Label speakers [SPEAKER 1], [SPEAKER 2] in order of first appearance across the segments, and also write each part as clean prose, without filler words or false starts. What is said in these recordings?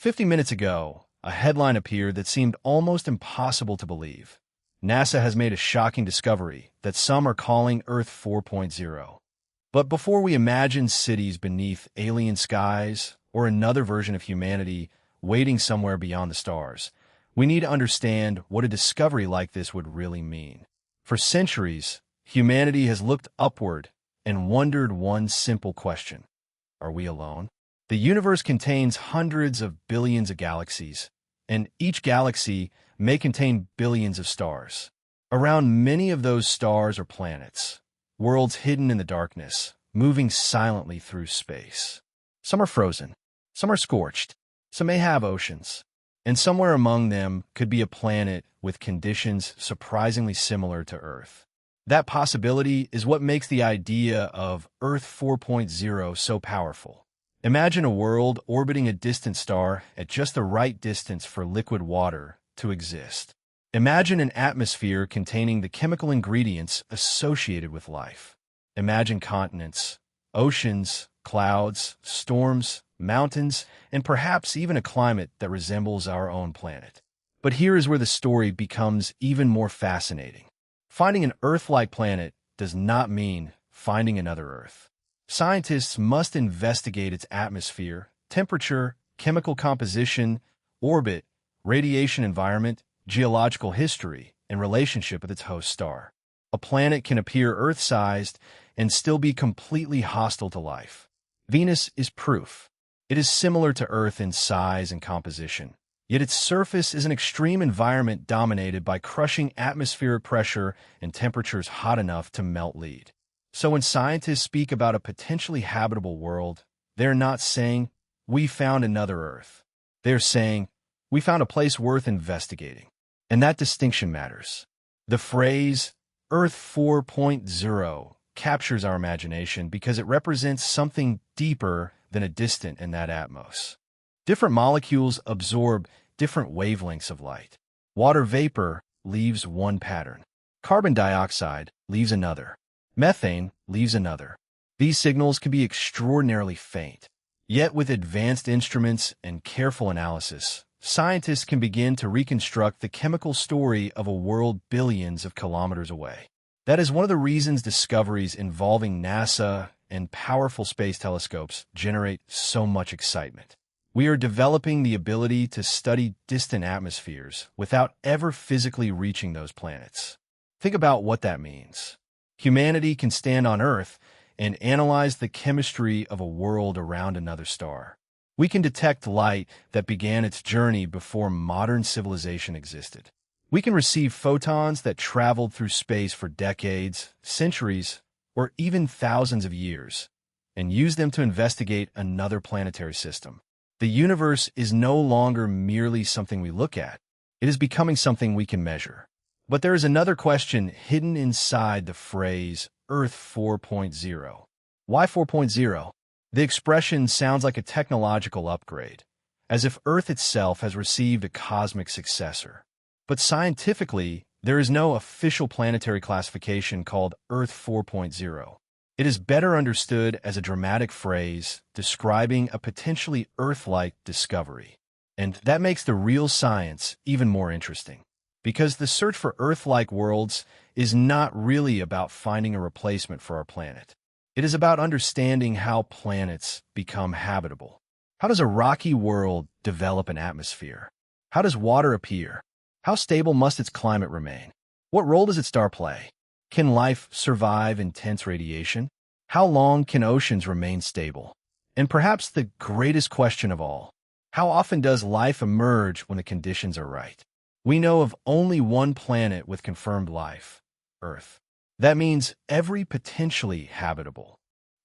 [SPEAKER 1] 50 minutes ago, a headline appeared that seemed almost impossible to believe. NASA has made a shocking discovery that some are calling Earth 4.0. But before we imagine cities beneath alien skies or another version of humanity waiting somewhere beyond the stars, we need to understand what a discovery like this would really mean. For centuries, humanity has looked upward and wondered one simple question: are we alone? The universe contains hundreds of billions of galaxies, and each galaxy may contain billions of stars. Around many of those stars are planets, worlds hidden in the darkness, moving silently through space. Some are frozen, some are scorched, some may have oceans, and somewhere among them could be a planet with conditions surprisingly similar to Earth. That possibility is what makes the idea of Earth 4.0 so powerful. Imagine a world orbiting a distant star at just the right distance for liquid water to exist. Imagine an atmosphere containing the chemical ingredients associated with life. Imagine continents, oceans, clouds, storms, mountains, and perhaps even a climate that resembles our own planet. But here is where the story becomes even more fascinating. Finding an Earth-like planet does not mean finding another Earth. Scientists must investigate its atmosphere, temperature, chemical composition, orbit, radiation environment, geological history, and relationship with its host star. A planet can appear Earth-sized and still be completely hostile to life. Venus is proof. It is similar to Earth in size and composition, yet its surface is an extreme environment dominated by crushing atmospheric pressure and temperatures hot enough to melt lead. So when scientists speak about a potentially habitable world, they're not saying, "We found another Earth." They're saying, "We found a place worth investigating." And that distinction matters. The phrase, Earth 4.0, captures our imagination because it represents something deeper than a distant in that atmos. Different molecules absorb different wavelengths of light. Water vapor leaves one pattern. Carbon dioxide leaves another. Methane leaves another. These signals can be extraordinarily faint. Yet with advanced instruments and careful analysis, scientists can begin to reconstruct the chemical story of a world billions of kilometers away. That is one of the reasons discoveries involving NASA and powerful space telescopes generate so much excitement. We are developing the ability to study distant atmospheres without ever physically reaching those planets. Think about what that means. Humanity can stand on Earth and analyze the chemistry of a world around another star. We can detect light that began its journey before modern civilization existed. We can receive photons that traveled through space for decades, centuries, or even thousands of years, and use them to investigate another planetary system. The universe is no longer merely something we look at. It is becoming something we can measure. But there is another question hidden inside the phrase Earth 4.0. Why 4.0? The expression sounds like a technological upgrade, as if Earth itself has received a cosmic successor. But scientifically, there is no official planetary classification called Earth 4.0. It is better understood as a dramatic phrase describing a potentially Earth-like discovery. And that makes the real science even more interesting, because the search for Earth-like worlds is not really about finding a replacement for our planet. It is about understanding how planets become habitable. How does a rocky world develop an atmosphere? How does water appear? How stable must its climate remain? What role does its star play? Can life survive intense radiation? How long can oceans remain stable? And perhaps the greatest question of all, how often does life emerge when the conditions are right? We know of only one planet with confirmed life, Earth. That means every potentially habitable.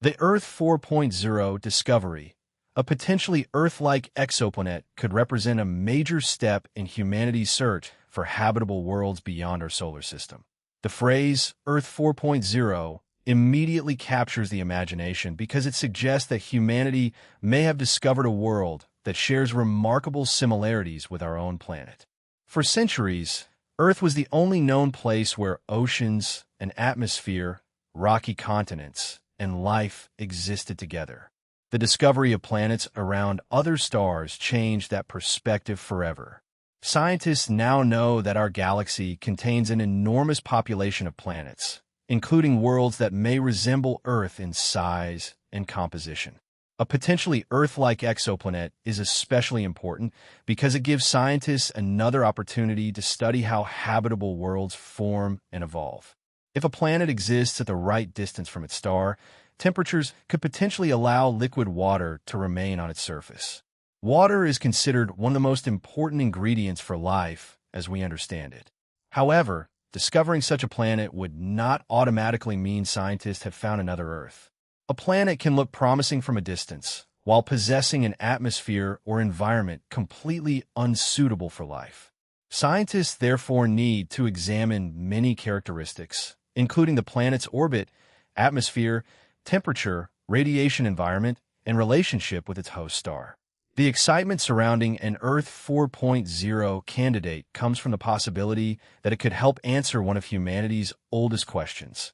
[SPEAKER 1] The Earth 4.0 discovery, a potentially Earth-like exoplanet, could represent a major step in humanity's search for habitable worlds beyond our solar system. The phrase Earth 4.0 immediately captures the imagination because it suggests that humanity may have discovered a world that shares remarkable similarities with our own planet. For centuries, Earth was the only known place where oceans, an atmosphere, rocky continents, and life existed together. The discovery of planets around other stars changed that perspective forever. Scientists now know that our galaxy contains an enormous population of planets, including worlds that may resemble Earth in size and composition. A potentially Earth-like exoplanet is especially important because it gives scientists another opportunity to study how habitable worlds form and evolve. If a planet exists at the right distance from its star, temperatures could potentially allow liquid water to remain on its surface. Water is considered one of the most important ingredients for life as we understand it. However, discovering such a planet would not automatically mean scientists have found another Earth. A planet can look promising from a distance, while possessing an atmosphere or environment completely unsuitable for life. Scientists therefore need to examine many characteristics, including the planet's orbit, atmosphere, temperature, radiation environment, and relationship with its host star. The excitement surrounding an Earth 4.0 candidate comes from the possibility that it could help answer one of humanity's oldest questions.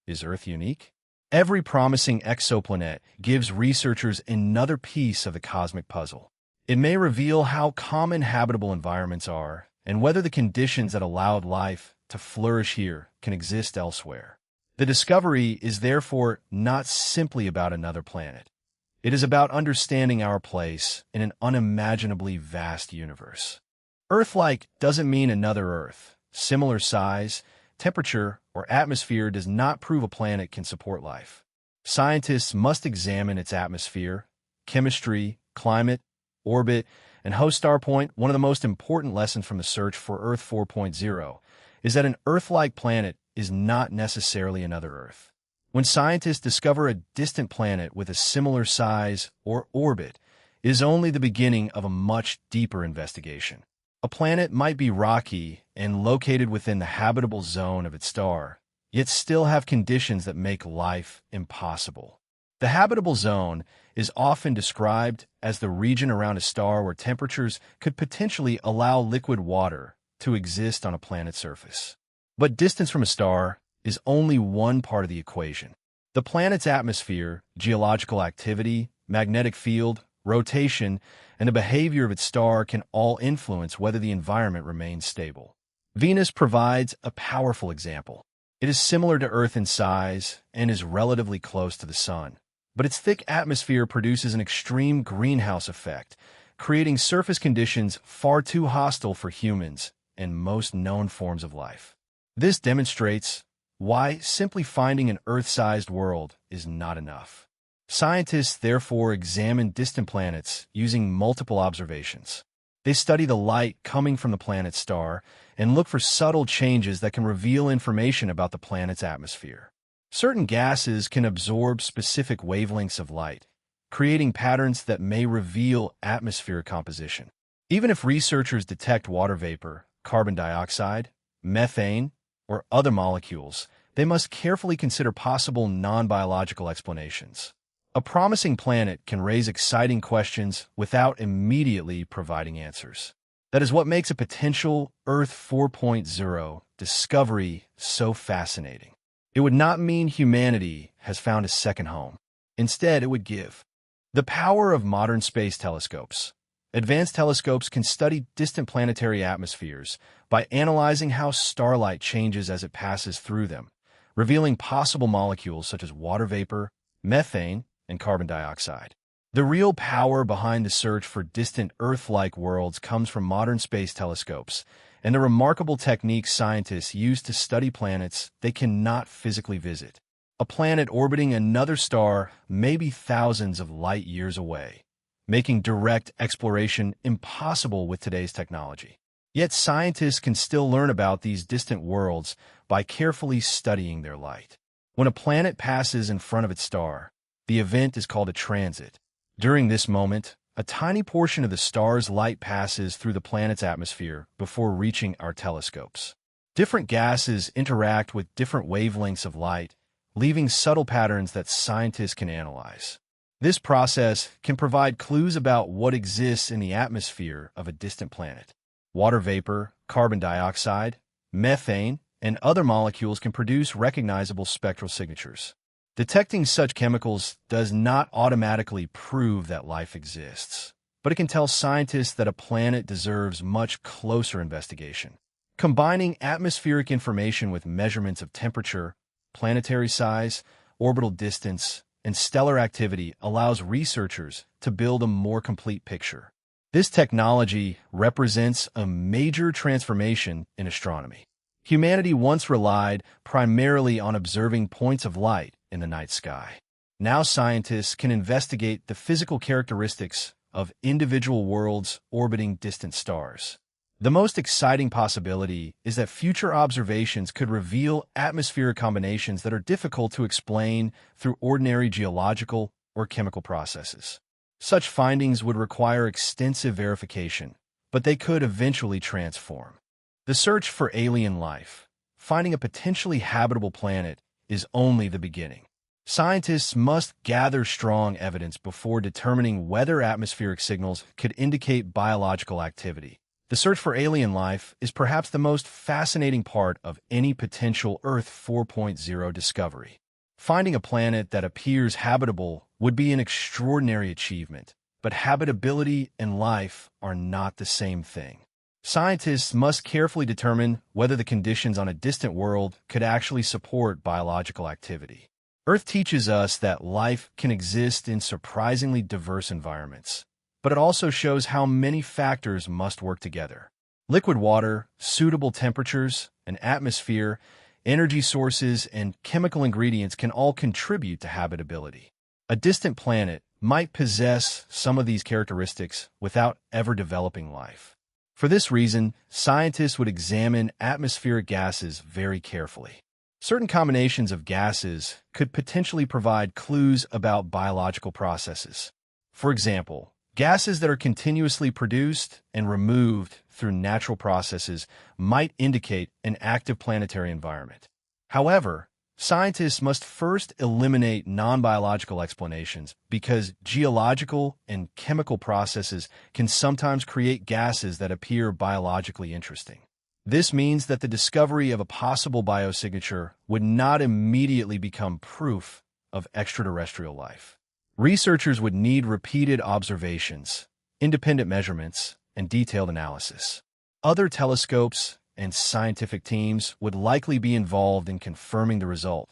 [SPEAKER 1] Is Earth unique? Every promising exoplanet gives researchers another piece of the cosmic puzzle. It may reveal how common habitable environments are and whether the conditions that allowed life to flourish here can exist elsewhere. The discovery is therefore not simply about another planet. It is about understanding our place in an unimaginably vast universe. Earth-like doesn't mean another Earth. Similar size, temperature, or atmosphere does not prove a planet can support life. Scientists must examine its atmosphere, chemistry, climate, orbit, and host star point. One of the most important lessons from the search for Earth 4.0 is that an Earth-like planet is not necessarily another Earth. When scientists discover a distant planet with a similar size or orbit, it is only the beginning of a much deeper investigation. A planet might be rocky and located within the habitable zone of its star, yet still have conditions that make life impossible. The habitable zone is often described as the region around a star where temperatures could potentially allow liquid water to exist on a planet's surface. But distance from a star is only one part of the equation. The planet's atmosphere, geological activity, magnetic field, rotation, and the behavior of its star can all influence whether the environment remains stable. Venus provides a powerful example. It is similar to Earth in size and is relatively close to the Sun, but its thick atmosphere produces an extreme greenhouse effect, creating surface conditions far too hostile for humans and most known forms of life. This demonstrates why simply finding an Earth-sized world is not enough. Scientists therefore examine distant planets using multiple observations. They study the light coming from the planet's star and look for subtle changes that can reveal information about the planet's atmosphere. Certain gases can absorb specific wavelengths of light, creating patterns that may reveal atmospheric composition. Even if researchers detect water vapor, carbon dioxide, methane, or other molecules, they must carefully consider possible non-biological explanations. A promising planet can raise exciting questions without immediately providing answers. That is what makes a potential Earth 4.0 discovery so fascinating. It would not mean humanity has found a second home. Instead, it would give the power of modern space telescopes. Advanced telescopes can study distant planetary atmospheres by analyzing how starlight changes as it passes through them, revealing possible molecules such as water vapor, methane, and carbon dioxide. The real power behind the search for distant Earth-like worlds comes from modern space telescopes and the remarkable techniques scientists use to study planets they cannot physically visit. A planet orbiting another star may be thousands of light years away, making direct exploration impossible with today's technology. Yet scientists can still learn about these distant worlds by carefully studying their light. When a planet passes in front of its star, the event is called a transit. During this moment, a tiny portion of the star's light passes through the planet's atmosphere before reaching our telescopes. Different gases interact with different wavelengths of light, leaving subtle patterns that scientists can analyze. This process can provide clues about what exists in the atmosphere of a distant planet. Water vapor, carbon dioxide, methane, and other molecules can produce recognizable spectral signatures. Detecting such chemicals does not automatically prove that life exists, but it can tell scientists that a planet deserves much closer investigation. Combining atmospheric information with measurements of temperature, planetary size, orbital distance, and stellar activity allows researchers to build a more complete picture. This technology represents a major transformation in astronomy. Humanity once relied primarily on observing points of light in the night sky. Now scientists can investigate the physical characteristics of individual worlds orbiting distant stars. The most exciting possibility is that future observations could reveal atmospheric combinations that are difficult to explain through ordinary geological or chemical processes. Such findings would require extensive verification, but they could eventually transform. The search for alien life, finding a potentially habitable planet, is only the beginning. Scientists must gather strong evidence before determining whether atmospheric signals could indicate biological activity. The search for alien life is perhaps the most fascinating part of any potential Earth 4.0 discovery. Finding a planet that appears habitable would be an extraordinary achievement, but habitability and life are not the same thing. Scientists must carefully determine whether the conditions on a distant world could actually support biological activity. Earth teaches us that life can exist in surprisingly diverse environments, but it also shows how many factors must work together. Liquid water, suitable temperatures, an atmosphere, energy sources, and chemical ingredients can all contribute to habitability. A distant planet might possess some of these characteristics without ever developing life. For this reason, scientists would examine atmospheric gases very carefully. Certain combinations of gases could potentially provide clues about biological processes. For example, gases that are continuously produced and removed through natural processes might indicate an active planetary environment. However, scientists must first eliminate non-biological explanations because geological and chemical processes can sometimes create gases that appear biologically interesting. This means that the discovery of a possible biosignature would not immediately become proof of extraterrestrial life. Researchers would need repeated observations, independent measurements, and detailed analysis. Other telescopes and scientific teams would likely be involved in confirming the result.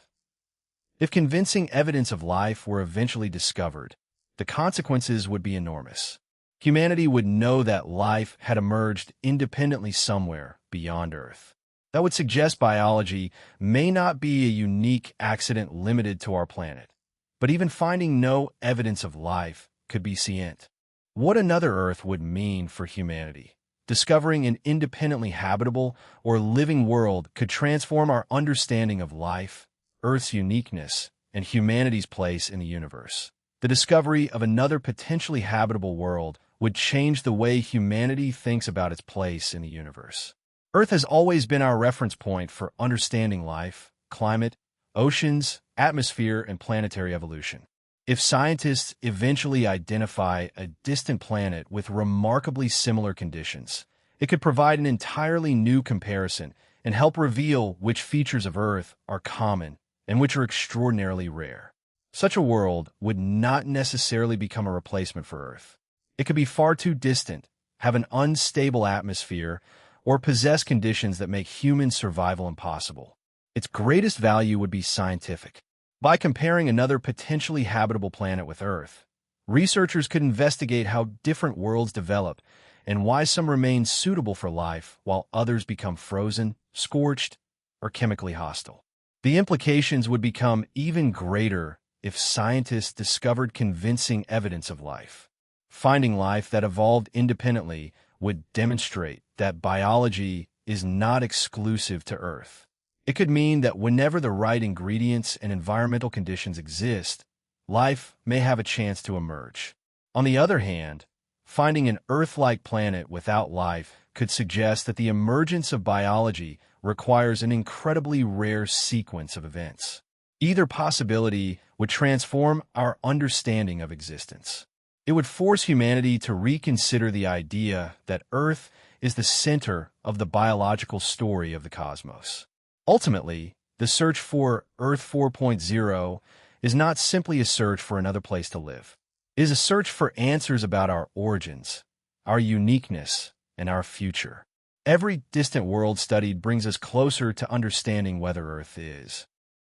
[SPEAKER 1] If convincing evidence of life were eventually discovered, the consequences would be enormous. Humanity would know that life had emerged independently somewhere beyond Earth. That would suggest biology may not be a unique accident limited to our planet, but even finding no evidence of life could be sentient. What another Earth would mean for humanity. Discovering an independently habitable or living world could transform our understanding of life, Earth's uniqueness, and humanity's place in the universe. The discovery of another potentially habitable world would change the way humanity thinks about its place in the universe. Earth has always been our reference point for understanding life, climate, oceans, atmosphere, and planetary evolution. If scientists eventually identify a distant planet with remarkably similar conditions, it could provide an entirely new comparison and help reveal which features of Earth are common and which are extraordinarily rare. Such a world would not necessarily become a replacement for Earth. It could be far too distant, have an unstable atmosphere, or possess conditions that make human survival impossible. Its greatest value would be scientific. By comparing another potentially habitable planet with Earth, researchers could investigate how different worlds develop and why some remain suitable for life while others become frozen, scorched, or chemically hostile. The implications would become even greater if scientists discovered convincing evidence of life. Finding life that evolved independently would demonstrate that biology is not exclusive to Earth. It could mean that whenever the right ingredients and environmental conditions exist, life may have a chance to emerge. On the other hand, finding an Earth-like planet without life could suggest that the emergence of biology requires an incredibly rare sequence of events. Either possibility would transform our understanding of existence. It would force humanity to reconsider the idea that Earth is the center of the biological story of the cosmos. Ultimately, the search for Earth 4.0 is not simply a search for another place to live. It is a search for answers about our origins, our uniqueness, and our future. Every distant world studied brings us closer to understanding whether Earth is